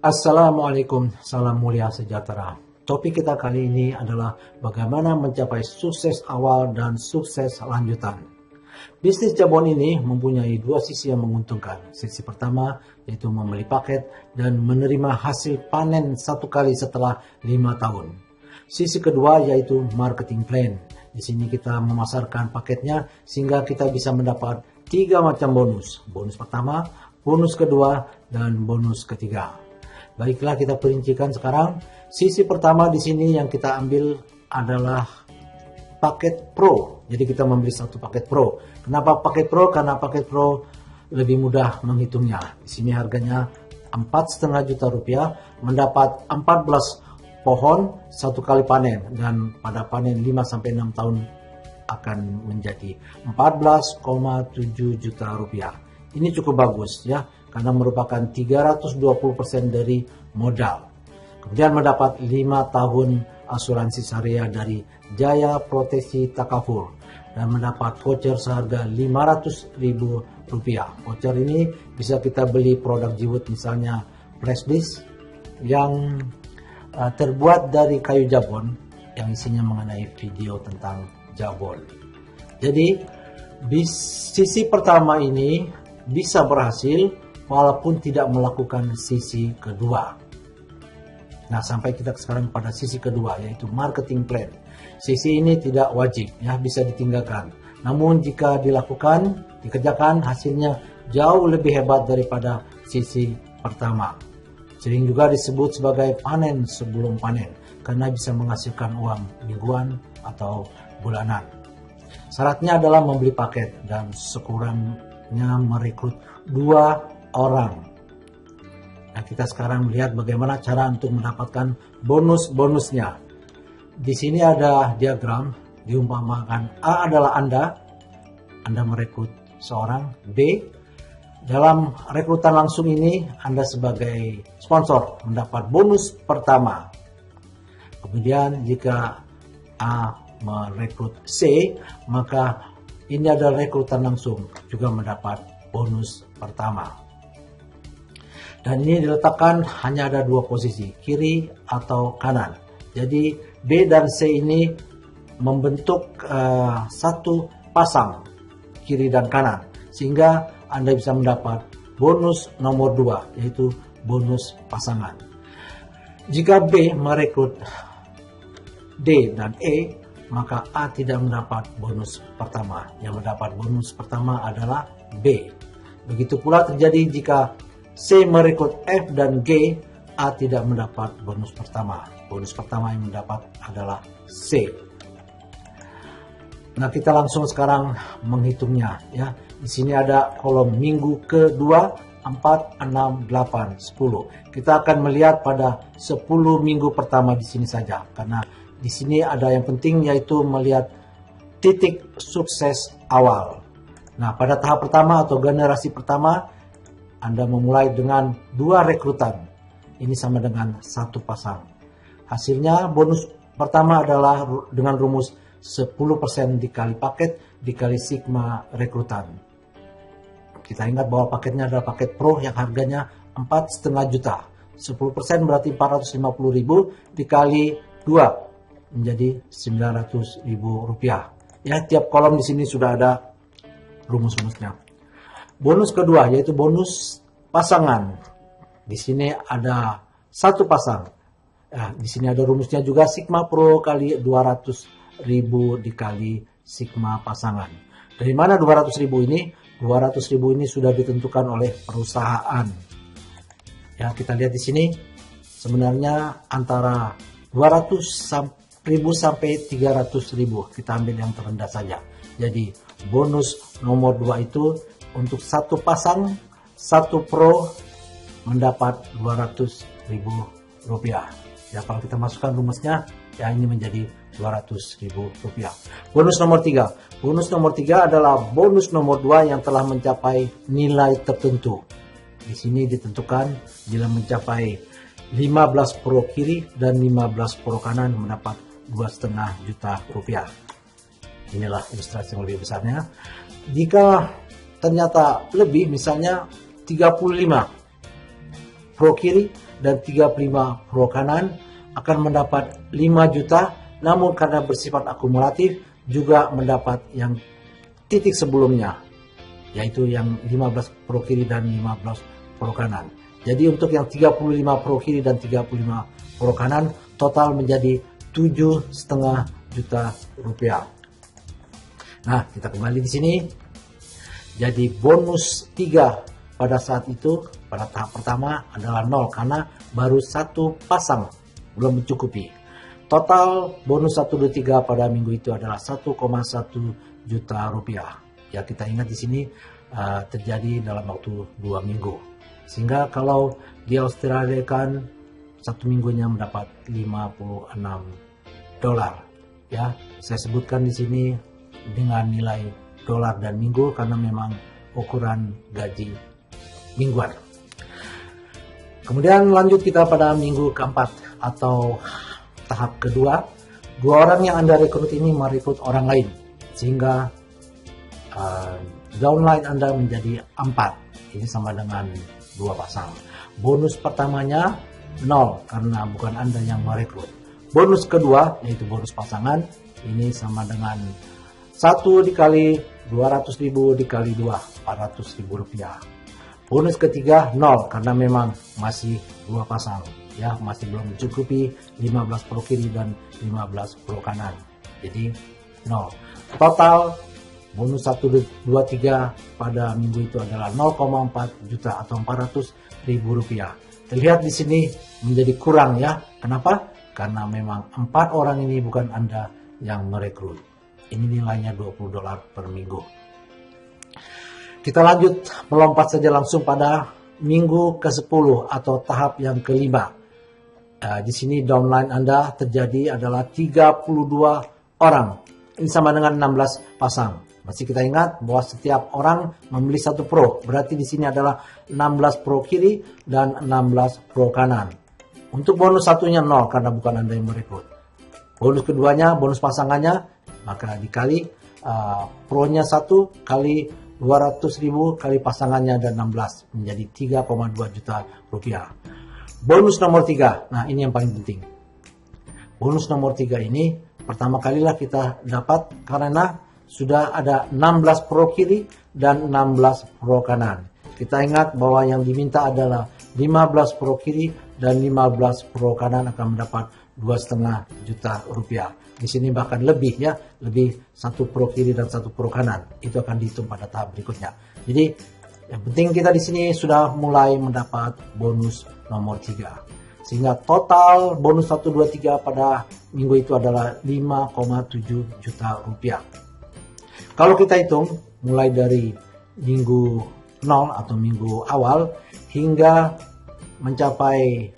Assalamualaikum, salam mulia sejahtera. Topik kita kali ini adalah bagaimana mencapai sukses awal dan sukses lanjutan. Bisnis jabon ini mempunyai dua sisi yang menguntungkan. Sisi pertama yaitu membeli paket dan menerima hasil panen satu kali setelah 5 tahun. Sisi kedua yaitu marketing plan. Di sini kita memasarkan paketnya sehingga kita bisa mendapat 3 macam bonus. Bonus pertama, bonus kedua, dan bonus ketiga. Baiklah, kita perincikan sekarang. Sisi pertama di sini yang kita ambil adalah paket Pro. Jadi kita membeli satu paket Pro. Kenapa paket Pro? Karena paket Pro lebih mudah menghitungnya. Di sini harganya 4,5 juta rupiah, mendapat 14 pohon satu kali panen, dan pada panen 5-6 tahun akan menjadi 14,7 juta rupiah. Ini cukup bagus ya, karena merupakan 320% dari modal. Kemudian mendapat 5 tahun asuransi syariah dari Jaya Proteksi Takaful dan mendapat voucher seharga Rp500.000. Voucher ini bisa kita beli produk jiwut, misalnya flash disk yang terbuat dari kayu jabon yang isinya mengenai video tentang jabon. Jadi sisi pertama ini bisa berhasil walaupun tidak melakukan sisi kedua. Nah, sampai kita sekarang pada sisi kedua yaitu marketing plan. Sisi ini tidak wajib ya, bisa ditinggalkan. Namun jika dikerjakan hasilnya jauh lebih hebat daripada sisi pertama. Sering juga disebut sebagai panen sebelum panen karena bisa menghasilkan uang mingguan atau bulanan. Syaratnya adalah membeli paket dan sekurangnya merekrut 2 orang. Nah, kita sekarang melihat bagaimana cara untuk mendapatkan bonus-bonusnya. Di sini ada diagram, diumpamakan A adalah Anda merekrut seorang. B, dalam rekrutan langsung ini Anda sebagai sponsor mendapat bonus pertama. Kemudian jika A merekrut C, maka ini adalah rekrutan langsung juga mendapat bonus pertama. Dan ini diletakkan hanya ada 2 posisi, kiri atau kanan. Jadi B dan C ini membentuk satu pasang kiri dan kanan, sehingga Anda bisa mendapat bonus nomor 2, yaitu bonus pasangan. Jika B merekrut D dan E, maka A tidak mendapat bonus pertama. Yang mendapat bonus pertama adalah B. Begitu pula terjadi jika C merekrut F dan G, A tidak mendapat bonus pertama. Bonus pertama yang mendapat adalah C. Nah, kita langsung sekarang menghitungnya ya. Di sini ada kolom minggu kedua 4, 6, 8, 10. Kita akan melihat pada 10 minggu pertama di sini saja, karena di sini ada yang penting yaitu melihat titik sukses awal. Nah, pada tahap pertama atau generasi pertama Anda memulai dengan 2 rekrutan. Ini sama dengan 1 pasang. Hasilnya bonus pertama adalah dengan rumus 10% dikali paket dikali sigma rekrutan. Kita ingat bahwa paketnya adalah paket Pro yang harganya 4,5 juta. 10% berarti 450.000 dikali 2 menjadi 900.000 rupiah. Ya, tiap kolom di sini sudah ada rumus-rumusnya. Bonus kedua yaitu bonus pasangan. Di sini ada 1 pasang. Nah, di sini ada rumusnya juga, sigma Pro kali 200.000 dikali sigma pasangan. Dari mana 200.000 ini? 200.000 ini sudah ditentukan oleh perusahaan. Ya, kita lihat di sini sebenarnya antara 200.000 sampai 300.000. Kita ambil yang terendah saja. Jadi bonus nomor 2 itu untuk 1 pasang, 1 Pro mendapat 200.000 rupiah. Ya, kalau kita masukkan rumusnya, ya ini menjadi 200.000 rupiah. Bonus nomor 3. Bonus nomor 3 adalah bonus nomor 2 yang telah mencapai nilai tertentu. Di sini ditentukan bila mencapai 15 Pro kiri dan 15 Pro kanan mendapat 2,5 juta rupiah. Inilah ilustrasi yang lebih besarnya. Jika ternyata lebih, misalnya 35 pro kiri dan 35 pro kanan akan mendapat 5 juta, namun karena bersifat akumulatif juga mendapat yang titik sebelumnya, yaitu yang 15 pro kiri dan 15 pro kanan. Jadi untuk yang 35 pro kiri dan 35 pro kanan total menjadi 7,5 juta rupiah. Nah, kita kembali di sini. Jadi bonus 3 pada saat itu, pada tahap pertama adalah 0 karena baru satu pasang, belum mencukupi. Total bonus 1, 2, 3 pada minggu itu adalah 1,1 juta rupiah. Ya, kita ingat di sini terjadi dalam waktu 2 minggu. Sehingga kalau di Australia kan satu minggunya mendapat 56 dolar. Ya, saya sebutkan di sini dengan nilai dolar dan minggu karena memang ukuran gaji mingguan. Kemudian lanjut kita pada minggu keempat atau tahap kedua. 2 orang yang Anda rekrut ini merekrut orang lain sehingga downline Anda menjadi 4. Ini sama dengan 2 pasang. Bonus pertamanya 0 karena bukan Anda yang merekrut. Bonus kedua yaitu bonus pasangan ini sama dengan 1 dikali 200.000 dikali 2, 400.000 rupiah. Bonus ketiga 0 karena memang masih 2 pasang, ya, masih belum mencukupi 15 pro kiri dan 15 pro kanan. Jadi 0. Total bonus 1, 2, 3 pada minggu itu adalah 0,4 juta atau 400.000 rupiah. Terlihat di sini menjadi kurang, ya. Kenapa? Karena memang 4 orang ini bukan Anda yang merekrut. Ini nilainya 20 dolar per minggu. Kita lanjut melompat saja langsung pada minggu ke-10 atau tahap yang kelima. Di sini downline Anda terjadi adalah 32 orang. Ini sama dengan 16 pasang. Masih kita ingat bahwa setiap orang membeli 1 pro. Berarti di sini adalah 16 pro kiri dan 16 pro kanan. Untuk bonus satunya 0 karena bukan Anda yang merekrut. Bonus keduanya, bonus pasangannya, maka dikali pro-nya 1 kali 200.000 kali pasangannya dan 16 menjadi 3,2 juta rupiah. Bonus nomor 3, nah ini yang paling penting. Bonus nomor 3 ini pertama kalilah kita dapat karena sudah ada 16 pro kiri dan 16 pro kanan. Kita ingat bahwa yang diminta adalah 15 pro kiri dan 15 pro kanan akan mendapat 2,5 juta rupiah. Di sini bahkan lebih, ya, lebih 1 pro kiri dan 1 pro kanan. Itu akan dihitung pada tahap berikutnya. Jadi yang penting kita di sini sudah mulai mendapat bonus nomor 3. Sehingga total bonus 1, 2, 3 pada minggu itu adalah 5,7 juta rupiah. Kalau kita hitung mulai dari minggu 0 atau minggu awal hingga mencapai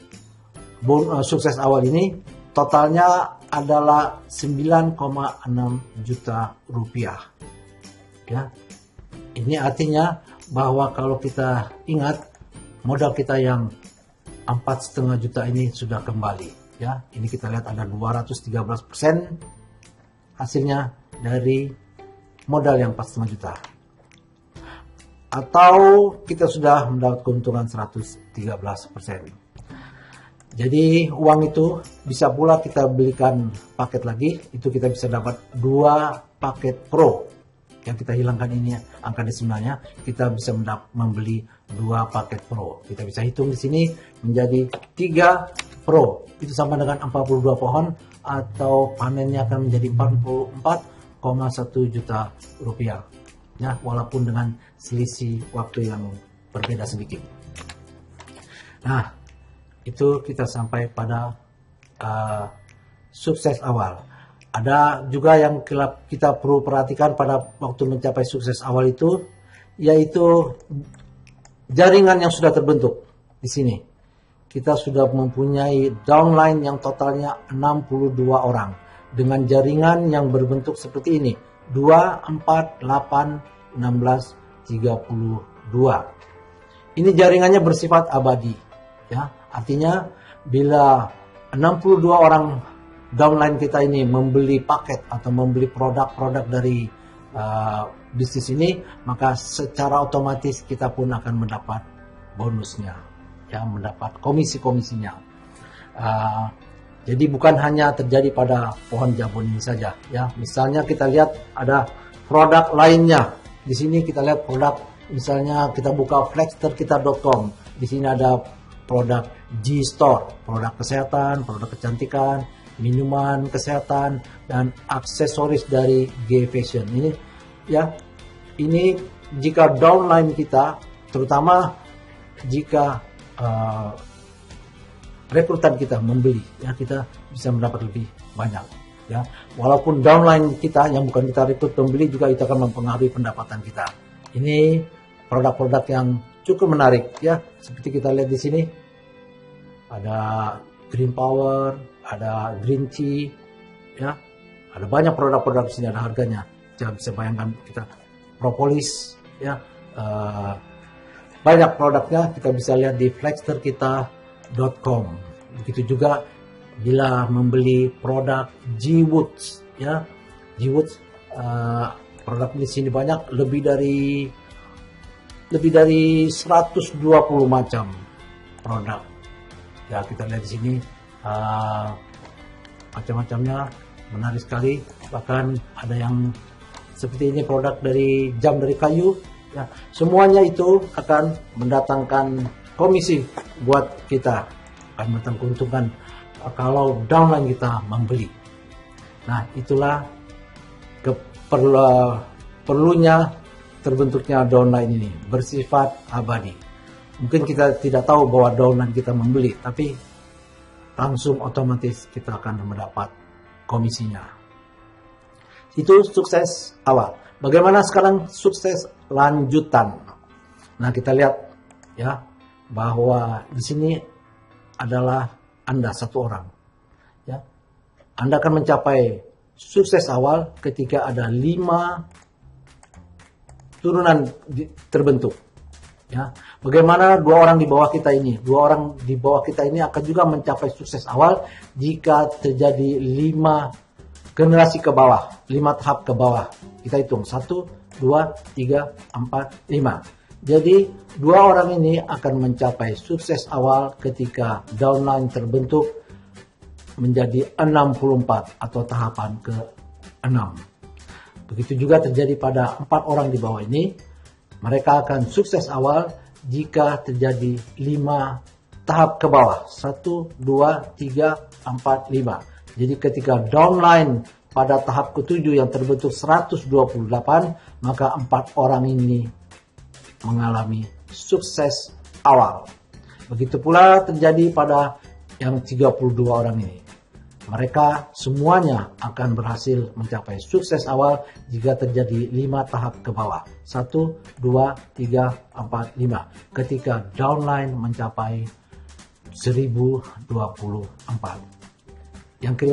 sukses awal ini, totalnya adalah 9,6 juta rupiah. Ya, ini artinya bahwa kalau kita ingat modal kita yang 4,5 juta ini sudah kembali. Ya, ini kita lihat ada 213% hasilnya dari modal yang 4,5 juta. Atau kita sudah mendapat keuntungan 113%. Jadi uang itu bisa pula kita belikan paket lagi, itu kita bisa dapat 2 paket pro. Yang kita hilangkan ini angka desimalnya, kita bisa membeli 2 paket pro. Kita bisa hitung di sini menjadi 3 pro. Itu sama dengan 42 pohon atau panennya akan menjadi 44,1 juta rupiah. Ya, walaupun dengan selisih waktu yang berbeda sedikit. Nah, itu kita sampai pada sukses awal. Ada juga yang kita perlu perhatikan pada waktu mencapai sukses awal itu, yaitu jaringan yang sudah terbentuk di sini. Kita sudah mempunyai downline yang totalnya 62 orang dengan jaringan yang berbentuk seperti ini: 2, 4, 8, 16, 32. Ini jaringannya bersifat abadi, ya. Artinya bila 62 orang downline kita ini membeli paket atau membeli produk-produk dari bisnis ini, maka secara otomatis kita pun akan mendapat bonusnya. yang mendapat komisi-komisinya. Jadi bukan hanya terjadi pada pohon jabon ini saja, ya. Misalnya kita lihat ada produk lainnya. Di sini kita lihat produk, misalnya kita buka flexterkita.com. Di sini ada produk G-Store, produk kesehatan, produk kecantikan, minuman kesehatan, dan aksesoris dari G-Fashion. Ini ya, ini jika downline kita, terutama jika rekrutan kita membeli, ya, kita bisa mendapat lebih banyak, ya. Walaupun downline kita yang bukan kita rekrut pembeli juga itu akan mempengaruhi pendapatan kita. Ini produk-produk yang cukup menarik, ya. Seperti kita lihat di sini ada Green Power, ada Green Tea, ya. Ada banyak produk-produk di sini, ada harganya. Jangan bisa bayangkan kita propolis, ya. Banyak produknya kita bisa lihat di flexterkita.com. Begitu juga bila membeli produk G-Woods, ya. G-Woods, produk di sini banyak, lebih dari 120 macam produk. Ya, kita lihat di sini macam-macamnya, menarik sekali. Bahkan ada yang seperti ini, produk dari jam dari kayu, ya. Semuanya itu akan mendatangkan komisi buat kita, akan mendatangkan keuntungan kalau downline kita membeli. Nah, itulah perlunya terbentuknya downline ini, bersifat abadi. Mungkin kita tidak tahu bahwa downline kita membeli, tapi langsung otomatis kita akan mendapat komisinya. Itu sukses awal. Bagaimana sekarang sukses lanjutan? Nah, kita lihat, ya, bahwa di sini adalah Anda satu orang, ya. Anda akan mencapai sukses awal ketika ada 5 turunan terbentuk, ya. Bagaimana 2 orang di bawah kita ini? 2 orang di bawah kita ini akan juga mencapai sukses awal jika terjadi 5 generasi ke bawah, 5 tahap ke bawah. Kita hitung 1, 2, 3, 4, 5. Jadi 2 orang ini akan mencapai sukses awal ketika downline terbentuk menjadi 64 atau tahapan ke-6. Begitu juga terjadi pada 4 orang di bawah ini. Mereka akan sukses awal jika terjadi 5 tahap ke bawah. 1, 2, 3, 4, 5. Jadi ketika downline pada tahap ke-7 yang terbentuk 128, maka 4 orang ini mengalami sukses awal. Begitu pula terjadi pada yang 32 orang ini. Mereka semuanya akan berhasil mencapai sukses awal jika terjadi 5 tahap ke bawah. 1, 2, 3, 4, 5. Ketika downline mencapai 1024. Yang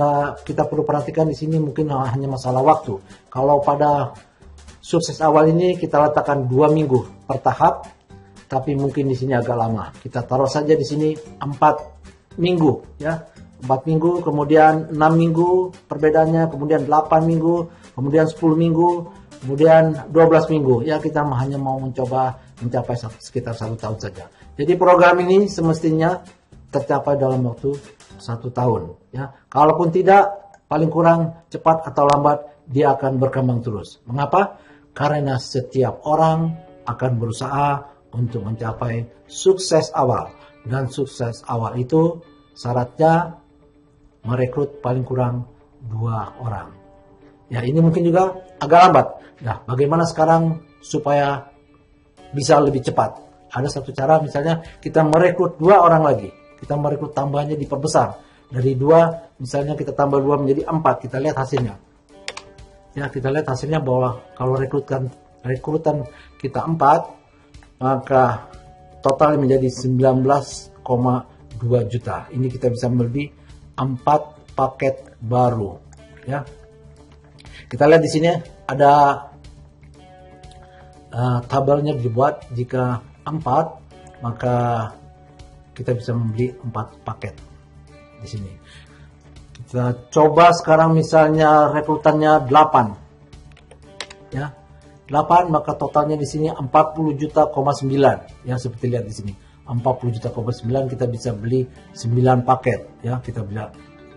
kita perlu perhatikan di sini mungkin hanya masalah waktu. Kalau pada sukses awal ini kita letakkan 2 minggu per tahap, tapi mungkin di sini agak lama. Kita taruh saja di sini 4 minggu, ya. 4 minggu, kemudian 6 minggu perbedaannya, kemudian 8 minggu, kemudian 10 minggu, kemudian 12 minggu. Ya, kita hanya mau mencoba mencapai sekitar 1 tahun saja. Jadi program ini semestinya tercapai dalam waktu 1 tahun. Ya, kalaupun tidak, paling kurang cepat atau lambat dia akan berkembang terus. Mengapa? Karena setiap orang akan berusaha untuk mencapai sukses awal. Dan sukses awal itu syaratnya merekrut paling kurang 2 orang. Ya, ini mungkin juga agak lambat. Nah, bagaimana sekarang supaya bisa lebih cepat? Ada satu cara, misalnya kita merekrut 2 orang lagi. Kita merekrut tambahannya diperbesar. Dari 2, misalnya kita tambah 2 menjadi 4. Kita lihat hasilnya. Ya, kita lihat hasilnya bahwa kalau rekrutan kita 4, maka total menjadi 19,2 juta. Ini kita bisa membeli 4 paket baru, ya. Kita lihat di sini ada tabelnya dibuat. Jika 4, maka kita bisa membeli 4 paket di sini. Kita coba sekarang misalnya rekrutannya 8, ya. 8, maka totalnya di sini 40 juta,9, ya, seperti lihat di sini. 40 juta 9 kita bisa beli 9 paket ya, kita beli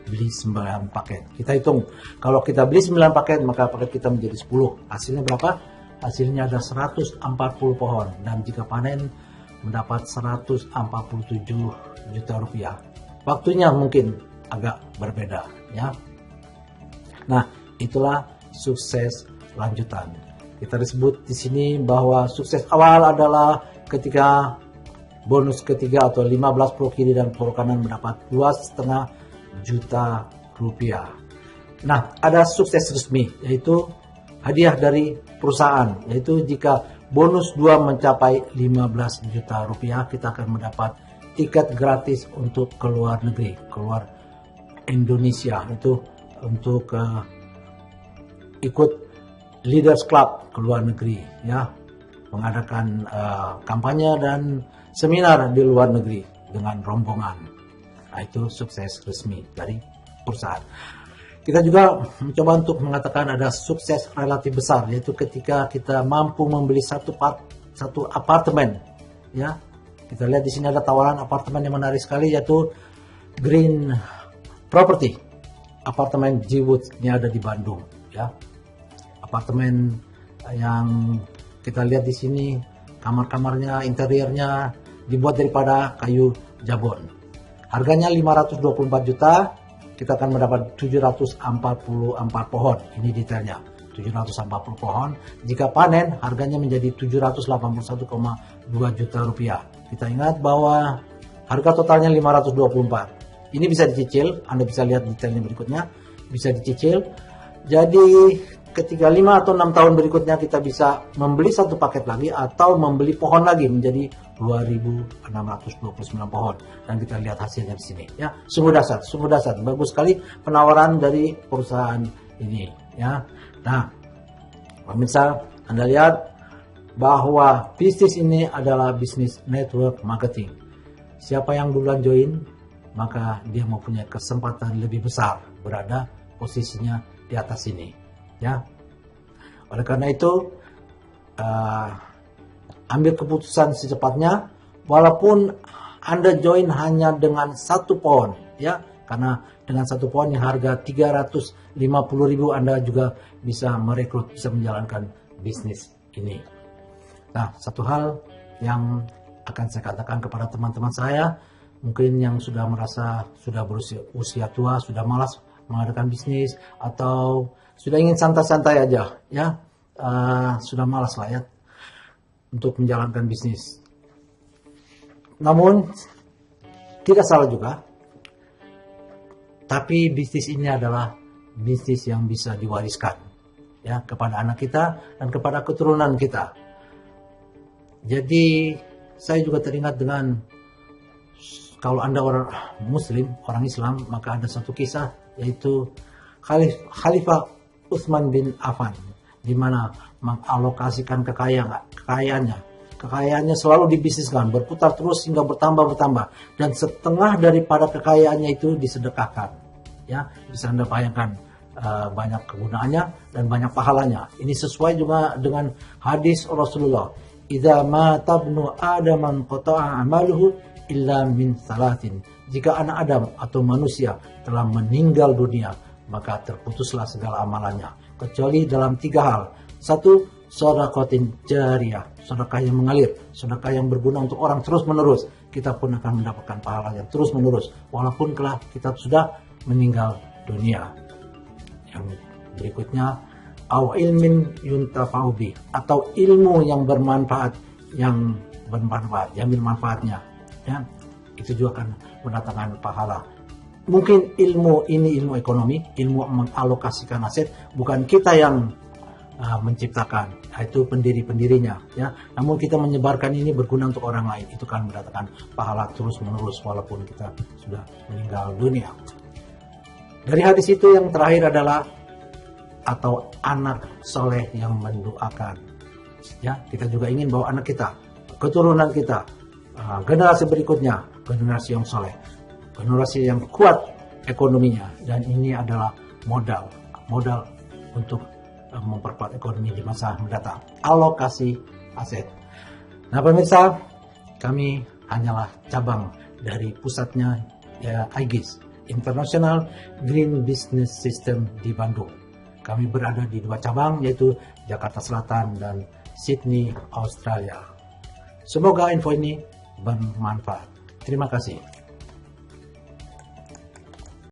9 paket. Kita hitung kalau kita beli 9 paket maka paket kita menjadi 10. Hasilnya berapa? Hasilnya ada 140 pohon dan jika panen mendapat 147 juta rupiah. Waktunya mungkin agak berbeda ya. Nah, itulah sukses lanjutan. Kita disebut di sini bahwa sukses awal adalah ketika bonus ketiga atau 15 pro kiri dan pro kanan mendapat 2,5 juta rupiah. Nah, ada sukses resmi yaitu hadiah dari perusahaan, yaitu jika bonus 2 mencapai 15 juta rupiah kita akan mendapat tiket gratis untuk keluar negeri, keluar Indonesia, itu untuk ikut Leaders Club ke luar negeri ya, mengadakan kampanye dan seminar di luar negeri dengan rombongan. Nah, itu sukses resmi dari perusahaan. Kita juga mencoba untuk mengatakan ada sukses relatif besar, yaitu ketika kita mampu membeli satu apartemen ya. Kita lihat di sini ada tawaran apartemen yang menarik sekali, yaitu Green Property, apartemen G-Woods, ini ada di Bandung ya. Apartemen yang kita lihat di sini kamar-kamarnya, interiornya dibuat daripada kayu jabon. Harganya 524 juta, kita akan mendapat 744 pohon. Ini detailnya, 740 pohon. Jika panen, harganya menjadi 781,2 juta rupiah. Kita ingat bahwa harga totalnya 524. Ini bisa dicicil, Anda bisa lihat detailnya berikutnya, bisa dicicil. Jadi ketika 5 atau 6 tahun berikutnya kita bisa membeli satu paket lagi atau membeli pohon lagi menjadi 2.629 pohon, dan kita lihat hasilnya di sini ya. Sungguh dahsyat, bagus sekali penawaran dari perusahaan ini ya. Nah, pemirsa, Anda lihat bahwa bisnis ini adalah bisnis network marketing. Siapa yang duluan join, maka dia mempunyai kesempatan lebih besar berada posisinya di atas ini ya. Oleh karena itu ambil keputusan secepatnya, walaupun Anda join hanya dengan satu pohon ya, karena dengan satu pohon yang harga 350.000 Anda juga bisa merekrut, bisa menjalankan bisnis ini. Nah, satu hal yang akan saya katakan kepada teman-teman saya, mungkin yang sudah merasa sudah berusia tua, sudah malas mengadakan bisnis, atau sudah ingin santai-santai aja ya, sudah malas lah ya untuk menjalankan bisnis. Namun tidak salah juga, tapi bisnis ini adalah bisnis yang bisa diwariskan ya kepada anak kita dan kepada keturunan kita. Jadi saya juga teringat dengan, kalau Anda orang Muslim, orang Islam, maka ada satu kisah, yaitu Khalifah Utsman bin Affan, di mana mengalokasikan kekayaannya selalu dibisniskan, berputar terus hingga bertambah, dan setengah daripada kekayaannya itu disedekahkan ya. Bisa Anda bayangkan banyak kegunaannya dan banyak pahalanya. Ini sesuai juga dengan hadis Rasulullah, idza mata ibnu adam qata'a amaluhu illa min salatin. Jika anak Adam atau manusia telah meninggal dunia, maka terputuslah segala amalannya, kecuali dalam 3 hal. 1, sedekatin jariyah, sedekah yang mengalir, sedekah yang berguna untuk orang terus menerus. Kita pun akan mendapatkan pahala yang terus menerus walaupun telah kita sudah meninggal dunia. Yang berikutnya, au ilmin yuntafa'u bi, atau ilmu yang bermanfaat, diambil manfaatnya ya. Itu juga akan mendatangkan pahala. Mungkin ilmu ini ilmu ekonomi, ilmu mengalokasikan aset, bukan kita yang menciptakan, itu pendiri-pendirinya ya. Namun kita menyebarkan ini berguna untuk orang lain, itu kan mendatangkan pahala terus menerus walaupun kita sudah meninggal dunia. Dari hadis itu yang terakhir adalah, atau anak soleh yang mendoakan ya. Kita juga ingin bahwa anak kita, keturunan kita, generasi berikutnya, generasi yang soleh, generasi yang kuat ekonominya, dan ini adalah modal untuk memperkuat ekonomi di masa mendatang. Alokasi aset. Nah pemirsa, kami hanyalah cabang dari pusatnya ya IGIS, International Green Business System di Bandung. Kami berada di 2 cabang, yaitu Jakarta Selatan dan Sydney, Australia. Semoga info ini bermanfaat. Terima kasih.